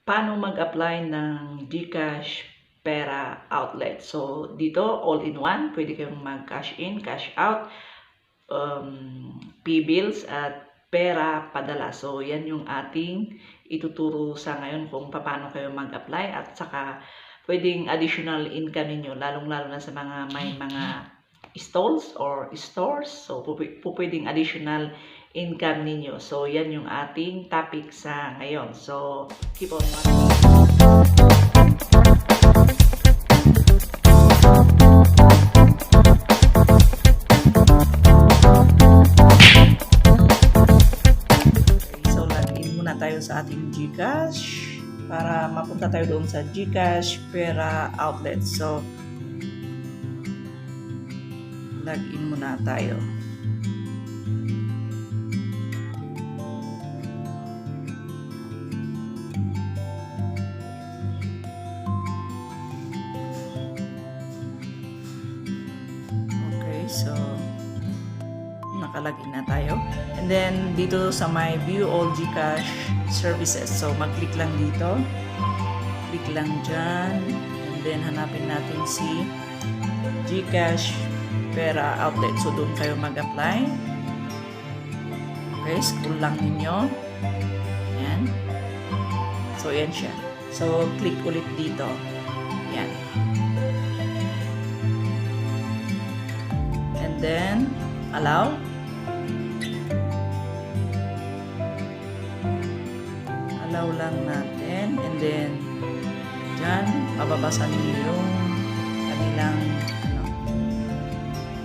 paano mag-apply ng GCash Pera Outlet. So, dito, all-in-one. Pwede kayong mag-cash in, cash out, P-bills, at pera padala. So, yan yung ating ituturo sa ngayon kung paano kayo mag-apply at saka pwedeng additional income ninyo, lalong-lalo na sa mga may mga stalls or stores. So, pwedeng additional income ninyo. So, yan yung ating topic sa ngayon. So, keep on watching. Okay, so, login muna tayo sa ating GCash para mapunta tayo doon sa GCash Pera Outlet. So, login muna tayo. So, nakalagin na tayo. And then, dito sa my view all GCash services. So, mag-click lang dito. Click lang dyan. And then, hanapin natin si GCash Pera Outlet. So, doon kayo mag-apply. Okay, scroll lang ninyo. Yan. So, yan siya. So, click ulit dito. Yan. Then, allow. Allow lang natin. And then, dyan, mababasa niyo yung kanilang,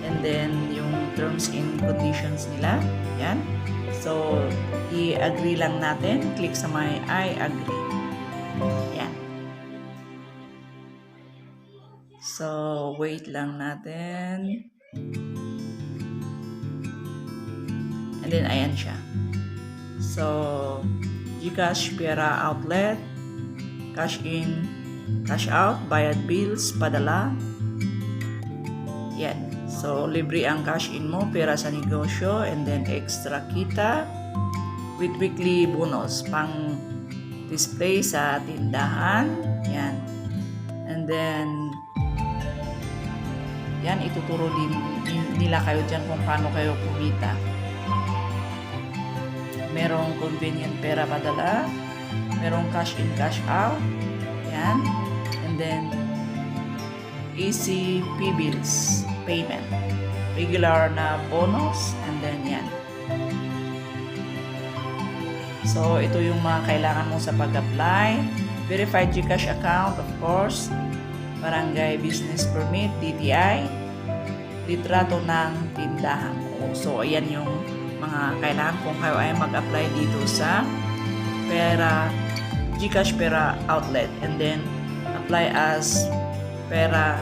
and then, yung terms and conditions nila. Yan. So, i-agree lang natin. Click sa may I agree. Yan. So, wait lang natin. And then, ayan siya. So, GCash Pera Outlet, cash in, cash out, bayad bills, padala. Yan. So, libre ang cash in mo, pera sa negosyo, and then extra kita with weekly bonus, pang display sa tindahan. Yan. And then, yan, ituturo din nila kayo dyan kung paano kayo kumita. Merong convenient pera padala, merong cash in, cash out, yan, and then easy P-bills payment, regular na bonus, and then yan. So, ito yung mga kailangan mo sa pag-apply. Verified GCash account, of course, barangay business permit, DTI, litrato ng tindahan. So, ayan yung mga kailangan kung kayo ay mag-apply dito sa GCash Pera Outlet, and then apply as Pera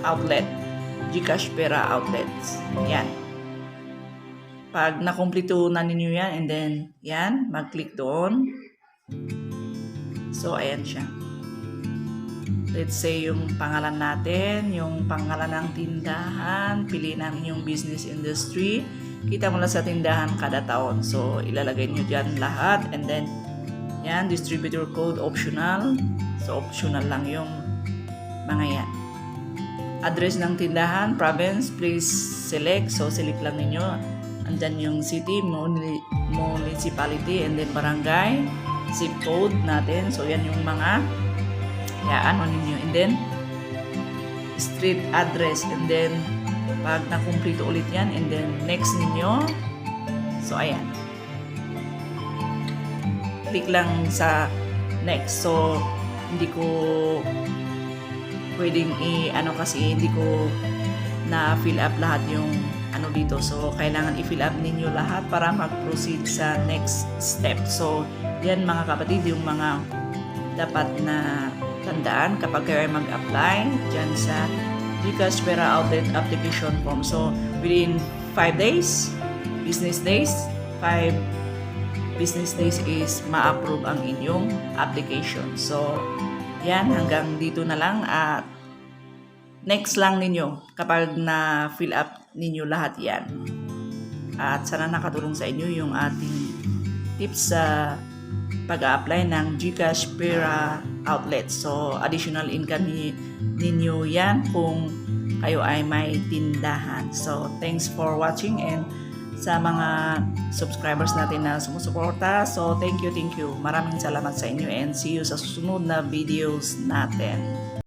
Outlet, GCash Pera Outlets. Yan. Pag nakumpleto na ninyo yan, and then yan, mag-click doon. So, ayan siya. Let's say yung pangalan natin, yung pangalan ng tindahan, piliin namin yung business industry. Kita mo lang sa tindahan kada taon. So, ilalagay nyo dyan lahat. And then, yan, distributor code optional. So, optional lang yung mga yan. Address ng tindahan, province, please select. So, select lang ninyo. Andyan yung city, municipality, and then barangay, zip code natin. So, yan yung mga ano ninyo, and then street address, and then pag nakumplito ulit yan, and then next ninyo. So, ayan, click lang sa next. So, hindi ko pwedeng kasi hindi ko na fill up lahat yung dito. So, kailangan i-fill up ninyo lahat para mag-proceed sa next step. So, yan mga kapatid, yung mga dapat na tandaan kapag kayo ay mag-apply dyan sa GCash Pera Outlet application form. So, within 5 days, business days, 5 business days is ma-approve ang inyong application. So, yan, hanggang dito na lang at next lang ninyo kapag na-fill up ninyo lahat yan. At sana nakatulong sa inyo yung ating tips sa pag-apply ng GCash Pera outlet. So, additional income ninyo yan kung kayo ay may tindahan. So, thanks for watching, and sa mga subscribers natin na sumusuporta. So, thank you. Maraming salamat sa inyo, and see you sa susunod na videos natin.